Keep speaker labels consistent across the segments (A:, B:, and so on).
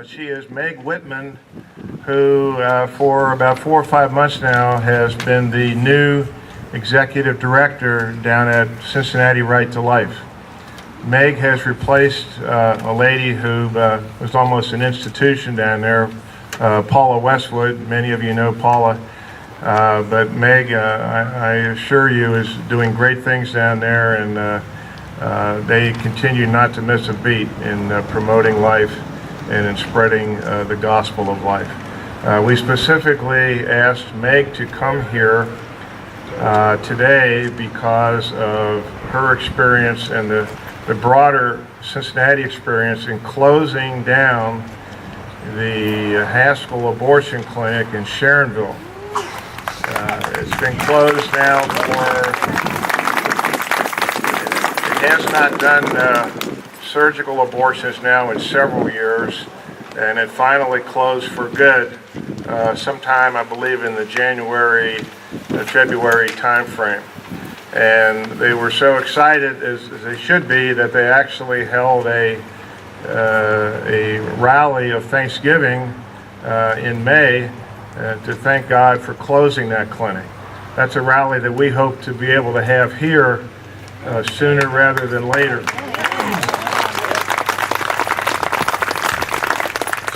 A: She is Meg Wittman, who for about 4 or 5 months now has been the new executive director down at Cincinnati Right to Life. Meg has replaced a lady who was almost an institution down there, Paula Westwood. Many of you know Paula, but Meg, I assure you, is doing great things down there, and they continue not to miss a beat in promoting life and in spreading the gospel of life. We specifically asked Meg to come here today because of her experience and the broader Cincinnati experience in closing down the Haskell Abortion Clinic in Sharonville. It's been closed now it has not done surgical abortions now in several years, and it finally closed for good sometime, I believe, in the February timeframe. And they were so excited, as they should be, that they actually held a rally of Thanksgiving in May to thank God for closing that clinic. That's a rally that we hope to be able to have here sooner rather than later.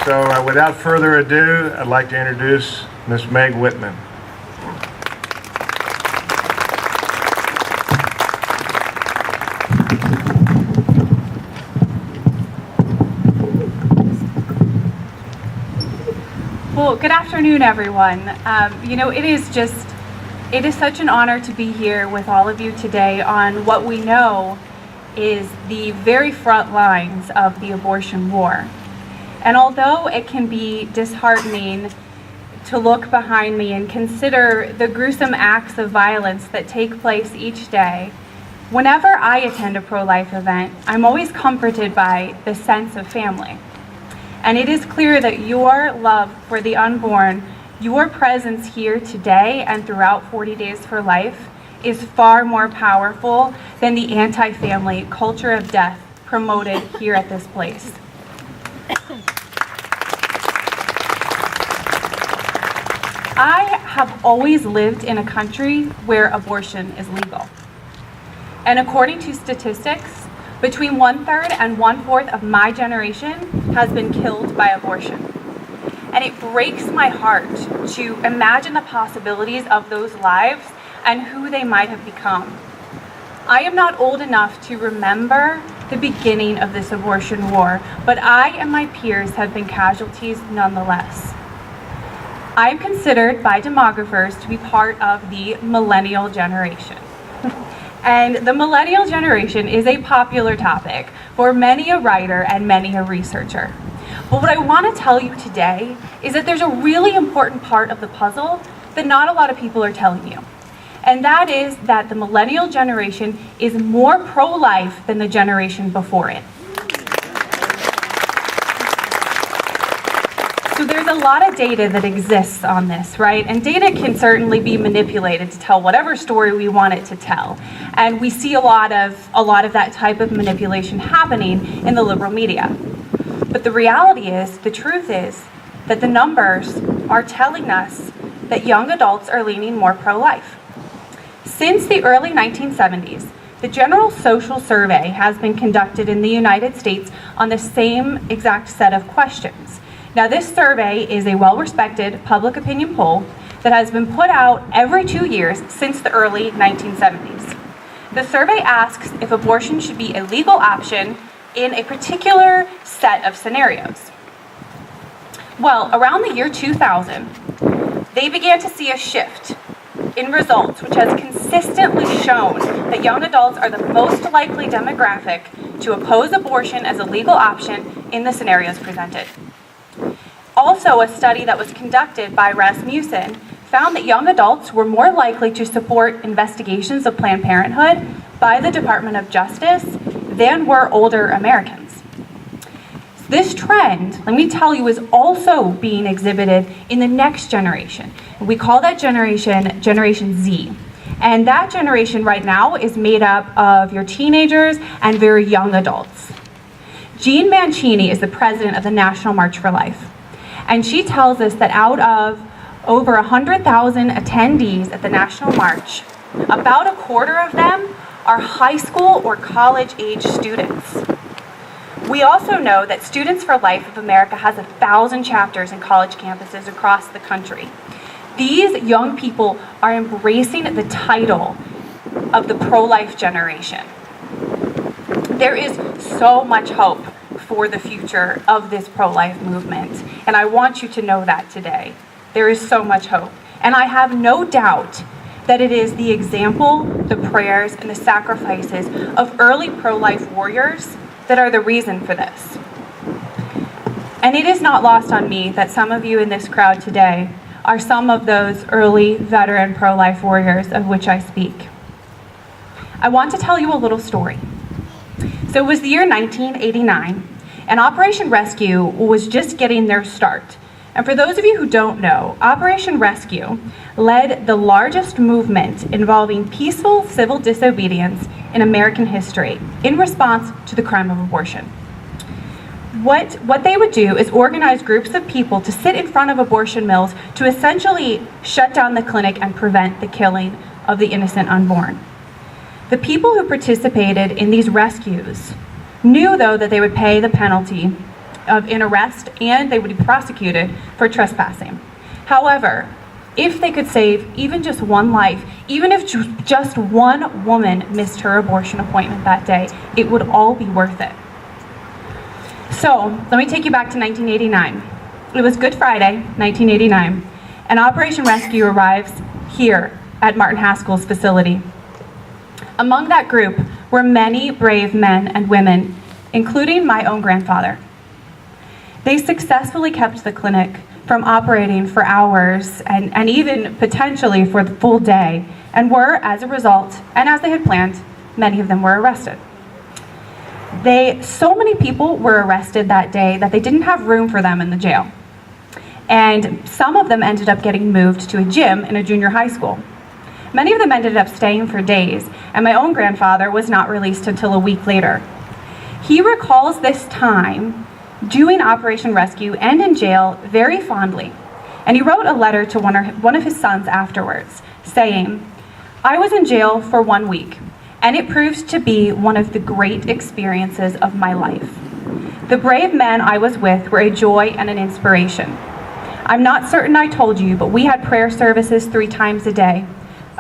A: So without further ado, I'd like to introduce Ms. Meg Wittman.
B: Well, good afternoon, everyone. It is such an honor to be here with all of you today on what we know is the very front lines of the abortion war. And although it can be disheartening to look behind me and consider the gruesome acts of violence that take place each day, whenever I attend a pro-life event, I'm always comforted by the sense of family. And it is clear that your love for the unborn, your presence here today and throughout 40 Days for Life, is far more powerful than the anti-family culture of death promoted here at this place. I have always lived in a country where abortion is legal. And according to statistics, between 1/3 and 1/4 of my generation has been killed by abortion. And it breaks my heart to imagine the possibilities of those lives and who they might have become. I am not old enough to remember the beginning of this abortion war, but I and my peers have been casualties nonetheless. I am considered by demographers to be part of the millennial generation. And the millennial generation is a popular topic for many a writer and many a researcher. But what I want to tell you today is that there's a really important part of the puzzle that not a lot of people are telling you. And that is that the millennial generation is more pro-life than the generation before it. So there's a lot of data that exists on this, right? And data can certainly be manipulated to tell whatever story we want it to tell. And we see a lot of that type of manipulation happening in the liberal media. But the reality is, the truth is, that the numbers are telling us that young adults are leaning more pro-life. Since the early 1970s, the General Social Survey has been conducted in the United States on the same exact set of questions. Now, this survey is a well-respected public opinion poll that has been put out every 2 years since the early 1970s. The survey asks if abortion should be a legal option in a particular set of scenarios. Well, around the year 2000, they began to see a shift in results, which has consistently shown that young adults are the most likely demographic to oppose abortion as a legal option in the scenarios presented. Also, a study that was conducted by Rasmussen found that young adults were more likely to support investigations of Planned Parenthood by the Department of Justice than were older Americans. This trend, let me tell you, is also being exhibited in the next generation. We call that Generation Z. And that generation right now is made up of your teenagers and very young adults. Jean Mancini is the president of the National March for Life. And she tells us that out of over 100,000 attendees at the National March, about a quarter of them are high school or college-age students. We also know that Students for Life of America has 1,000 chapters in college campuses across the country. These young people are embracing the title of the pro-life generation. There is so much hope for the future of this pro-life movement, and I want you to know that today. There is so much hope, and I have no doubt that it is the example, the prayers, and the sacrifices of early pro-life warriors that are the reason for this. And it is not lost on me that some of you in this crowd today are some of those early veteran pro-life warriors of which I speak. I want to tell you a little story. So it was the year 1989, and Operation Rescue was just getting their start. And for those of you who don't know, Operation Rescue led the largest movement involving peaceful civil disobedience in American history in response to the crime of abortion. What they would do is organize groups of people to sit in front of abortion mills to essentially shut down the clinic and prevent the killing of the innocent unborn. The people who participated in these rescues knew, though, that they would pay the penalty of an arrest and they would be prosecuted for trespassing. However, if they could save even just one life, even if just one woman missed her abortion appointment that day, it would all be worth it. So, let me take you back to 1989. It was Good Friday, 1989, and Operation Rescue arrives here at Martin Haskell's facility. Among that group were many brave men and women, including my own grandfather. They successfully kept the clinic from operating for hours and even potentially for the full day, and were, as a result, and as they had planned, many of them were arrested. So many people were arrested that day that they didn't have room for them in the jail. And some of them ended up getting moved to a gym in a junior high school. Many of them ended up staying for days, and my own grandfather was not released until a week later. He recalls this time doing Operation Rescue and in jail very fondly. And he wrote a letter to one of his sons afterwards, saying, "I was in jail for 1 week, and it proved to be one of the great experiences of my life. The brave men I was with were a joy and an inspiration. I'm not certain I told you, but we had prayer services 3 times a day,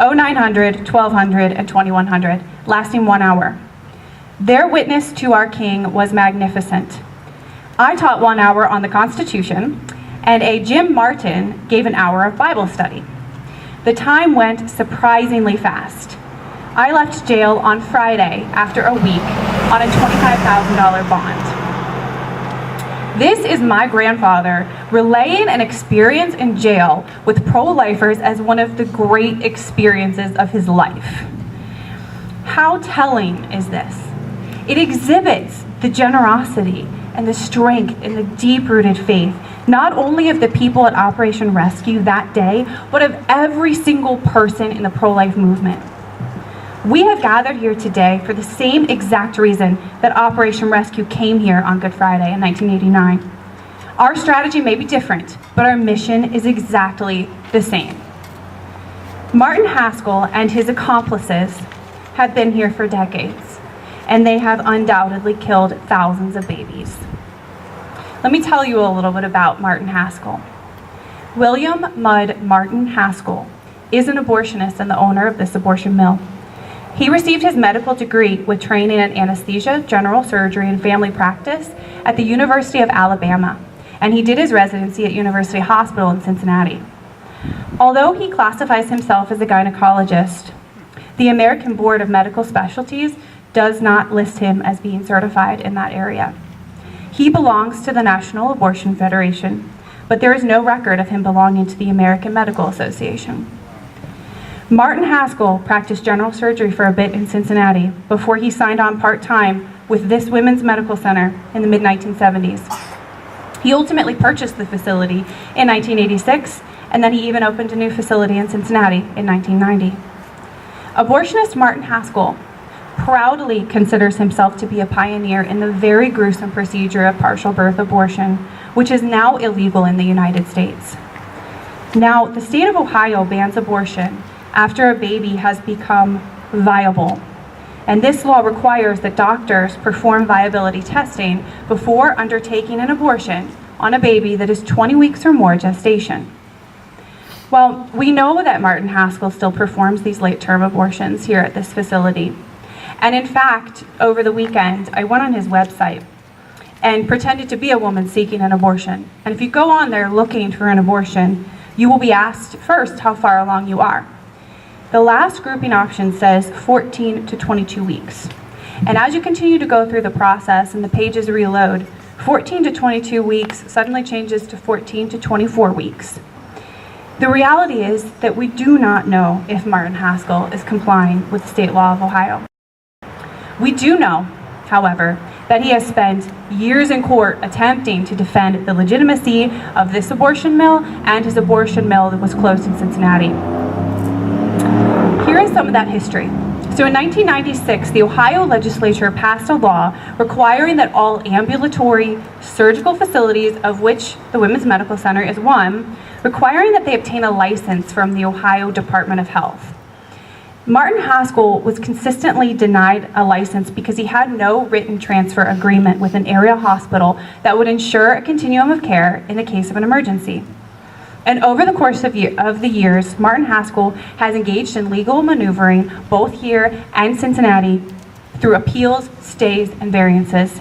B: 0900, 1200, and 2100, lasting 1 hour. Their witness to our King was magnificent. I taught 1 hour on the Constitution, and a Jim Martin gave an hour of Bible study. The time went surprisingly fast. I left jail on Friday after a week on a $25,000 bond." This is my grandfather relaying an experience in jail with pro-lifers as one of the great experiences of his life. How telling is this? It exhibits the generosity and the strength and the deep-rooted faith, not only of the people at Operation Rescue that day, but of every single person in the pro-life movement. We have gathered here today for the same exact reason that Operation Rescue came here on Good Friday in 1989. Our strategy may be different, but our mission is exactly the same. Martin Haskell and his accomplices have been here for decades, and they have undoubtedly killed thousands of babies. Let me tell you a little bit about Martin Haskell. William Mudd Martin Haskell is an abortionist and the owner of this abortion mill. He received his medical degree with training in anesthesia, general surgery, and family practice at the University of Alabama, and he did his residency at University Hospital in Cincinnati. Although he classifies himself as a gynecologist, the American Board of Medical Specialties does not list him as being certified in that area. He belongs to the National Abortion Federation, but there is no record of him belonging to the American Medical Association. Martin Haskell practiced general surgery for a bit in Cincinnati before he signed on part-time with this women's medical center in the mid-1970s. He ultimately purchased the facility in 1986, and then he even opened a new facility in Cincinnati in 1990. Abortionist Martin Haskell proudly considers himself to be a pioneer in the very gruesome procedure of partial birth abortion, which is now illegal in the United States. Now, the state of Ohio bans abortion after a baby has become viable. And this law requires that doctors perform viability testing before undertaking an abortion on a baby that is 20 weeks or more gestation. Well, we know that Martin Haskell still performs these late-term abortions here at this facility. And in fact, over the weekend, I went on his website and pretended to be a woman seeking an abortion. And if you go on there looking for an abortion, you will be asked first how far along you are. The last grouping option says 14 to 22 weeks. And as you continue to go through the process and the pages reload, 14 to 22 weeks suddenly changes to 14 to 24 weeks. The reality is that we do not know if Martin Haskell is complying with the state law of Ohio. We do know, however, that he has spent years in court attempting to defend the legitimacy of this abortion mill and his abortion mill that was closed in Cincinnati. Here is some of that history. So in 1996, the Ohio legislature passed a law requiring that all ambulatory surgical facilities, of which the Women's Medical Center is one, requiring that they obtain a license from the Ohio Department of Health. Martin Haskell was consistently denied a license because he had no written transfer agreement with an area hospital that would ensure a continuum of care in the case of an emergency. And over the course of the years, Martin Haskell has engaged in legal maneuvering both here and Cincinnati through appeals, stays, and variances.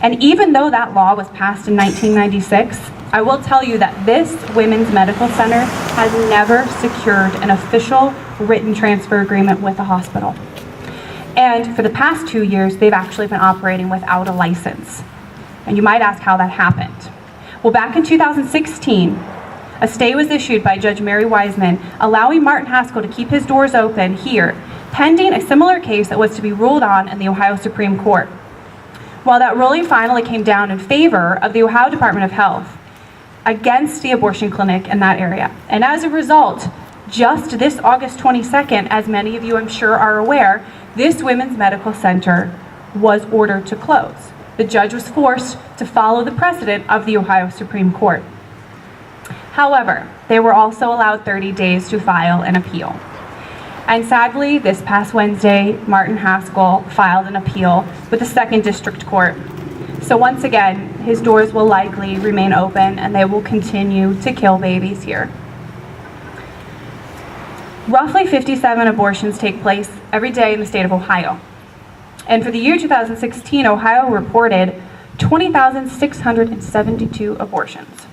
B: And even though that law was passed in 1996, I will tell you that this Women's Medical Center has never secured an official written transfer agreement with a hospital. And for the past 2 years, they've actually been operating without a license. And you might ask how that happened. Well, back in 2016, a stay was issued by Judge Mary Wiseman, allowing Martin Haskell to keep his doors open here, pending a similar case that was to be ruled on in the Ohio Supreme Court. While that ruling finally came down in favor of the Ohio Department of Health against the abortion clinic in that area. And as a result, just this August 22nd, as many of you I'm sure are aware, this Women's Medical Center was ordered to close. The judge was forced to follow the precedent of the Ohio Supreme Court. However, they were also allowed 30 days to file an appeal. And sadly, this past Wednesday, Martin Haskell filed an appeal with the 2nd District Court. So once again, his doors will likely remain open and they will continue to kill babies here. Roughly 57 abortions take place every day in the state of Ohio. And for the year 2016, Ohio reported 20,672 abortions.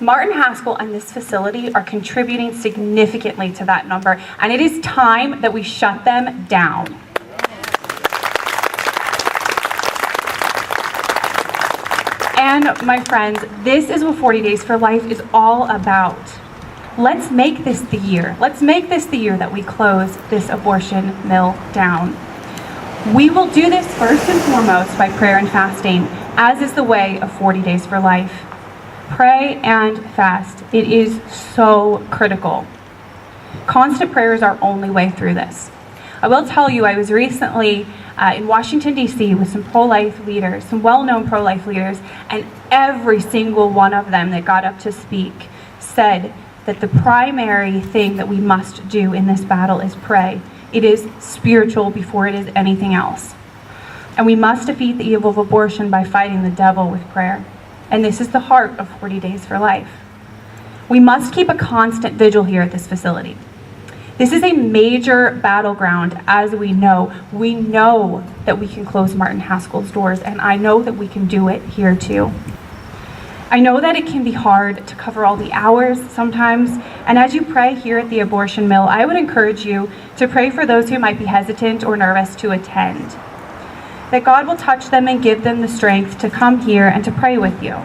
B: Martin Haskell and this facility are contributing significantly to that number, and it is time that we shut them down. And my friends, this is what 40 Days for Life is all about. Let's make this the year. Let's make this the year that we close this abortion mill down. We will do this first and foremost by prayer and fasting, as is the way of 40 Days for Life. Pray and fast. It is so critical. Constant prayer is our only way through this. I will tell you, I was recently in Washington, D.C. with some pro-life leaders, some well-known pro-life leaders, and every single one of them that got up to speak said that the primary thing that we must do in this battle is pray. It is spiritual before it is anything else. And we must defeat the evil of abortion by fighting the devil with prayer. And this is the heart of 40 Days for Life. We must keep a constant vigil here at this facility. This is a major battleground, as we know. We know that we can close Martin Haskell's doors, and I know that we can do it here too. I know that it can be hard to cover all the hours sometimes, and as you pray here at the abortion mill, I would encourage you to pray for those who might be hesitant or nervous to attend. That God will touch them and give them the strength to come here and to pray with you.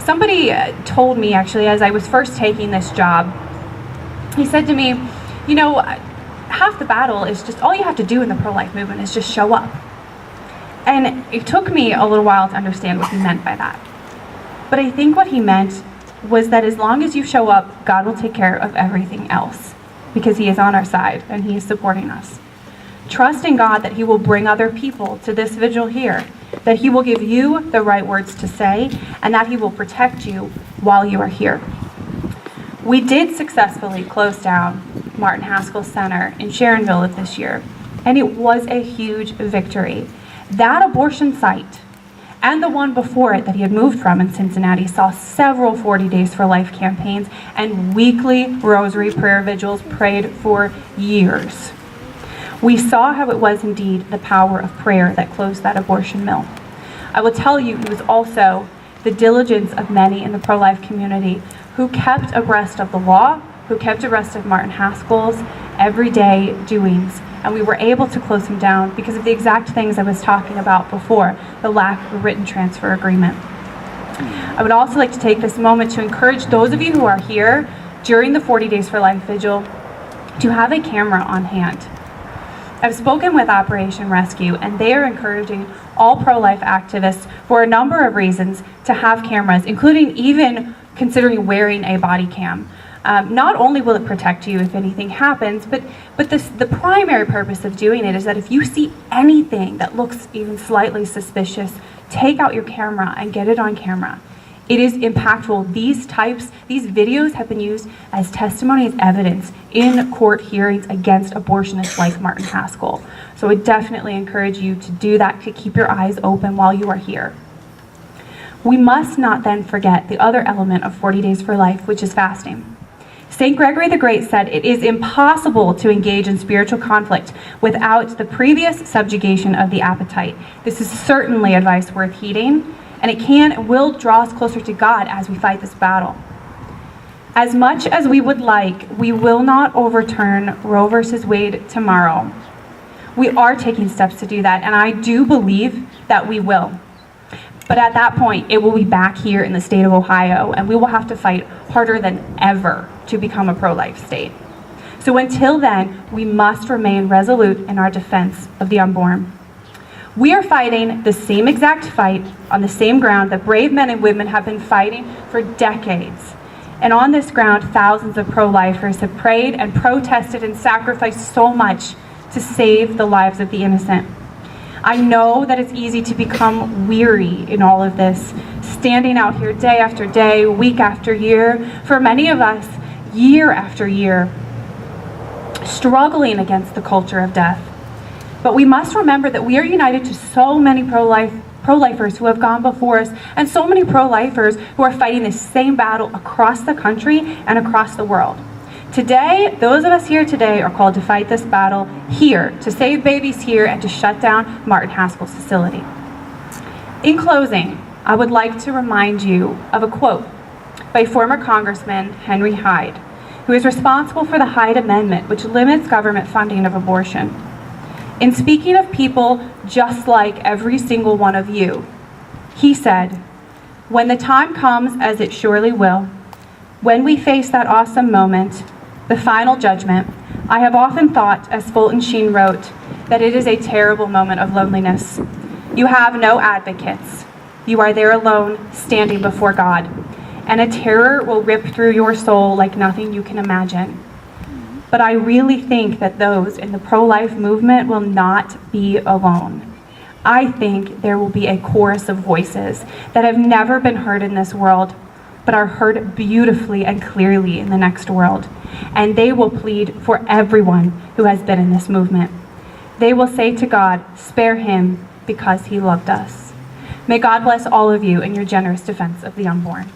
B: Somebody told me, actually, as I was first taking this job, he said to me, you know, half the battle is just, all you have to do in the pro-life movement is just show up. And it took me a little while to understand what he meant by that. But I think what he meant was that as long as you show up, God will take care of everything else, because he is on our side and he is supporting us. Trust in God that He will bring other people to this vigil here, that He will give you the right words to say, and that He will protect you while you are here. We did successfully close down Martin Haskell Center in Sharonville this year, and it was a huge victory. That abortion site and the one before it that he had moved from in Cincinnati saw several 40 Days for Life campaigns and weekly rosary prayer vigils prayed for years. We saw how it was indeed the power of prayer that closed that abortion mill. I will tell you, it was also the diligence of many in the pro-life community who kept abreast of the law, who kept abreast of Martin Haskell's everyday doings. And we were able to close him down because of the exact things I was talking about before, the lack of a written transfer agreement. I would also like to take this moment to encourage those of you who are here during the 40 Days for Life Vigil to have a camera on hand. I've spoken with Operation Rescue, and they are encouraging all pro-life activists for a number of reasons to have cameras, including even considering wearing a body cam. Not only will it protect you if anything happens, but the primary purpose of doing it is that if you see anything that looks even slightly suspicious, take out your camera and get it on camera. It is impactful. These videos have been used as testimony, as evidence in court hearings against abortionists like Martin Haskell. So I definitely encourage you to do that, to keep your eyes open while you are here. We must not then forget the other element of 40 Days for Life, which is fasting. St. Gregory the Great said it is impossible to engage in spiritual conflict without the previous subjugation of the appetite. This is certainly advice worth heeding, and it can and will draw us closer to God as we fight this battle. As much as we would like, we will not overturn Roe versus Wade tomorrow. We are taking steps to do that, and I do believe that we will. But at that point, it will be back here in the state of Ohio, and we will have to fight harder than ever to become a pro-life state. So until then, we must remain resolute in our defense of the unborn. We are fighting the same exact fight on the same ground that brave men and women have been fighting for decades. And on this ground, thousands of pro-lifers have prayed and protested and sacrificed so much to save the lives of the innocent. I know that it's easy to become weary in all of this, standing out here day after day, week after year, for many of us, year after year, struggling against the culture of death. But we must remember that we are united to so many pro-lifers who have gone before us, and so many pro-lifers who are fighting this same battle across the country and across the world. Today, those of us here today are called to fight this battle here, to save babies here, and to shut down Martin Haskell's facility. In closing, I would like to remind you of a quote by former Congressman Henry Hyde, who is responsible for the Hyde Amendment, which limits government funding of abortion. In speaking of people just like every single one of you, he said, "When the time comes, as it surely will, when we face that awesome moment, the final judgment, I have often thought, as Fulton Sheen wrote, that it is a terrible moment of loneliness. You have no advocates. You are there alone, standing before God, and a terror will rip through your soul like nothing you can imagine. But I really think that those in the pro-life movement will not be alone. I think there will be a chorus of voices that have never been heard in this world, but are heard beautifully and clearly in the next world. And they will plead for everyone who has been in this movement. They will say to God, 'Spare him because he loved us.' May God bless all of you in your generous defense of the unborn."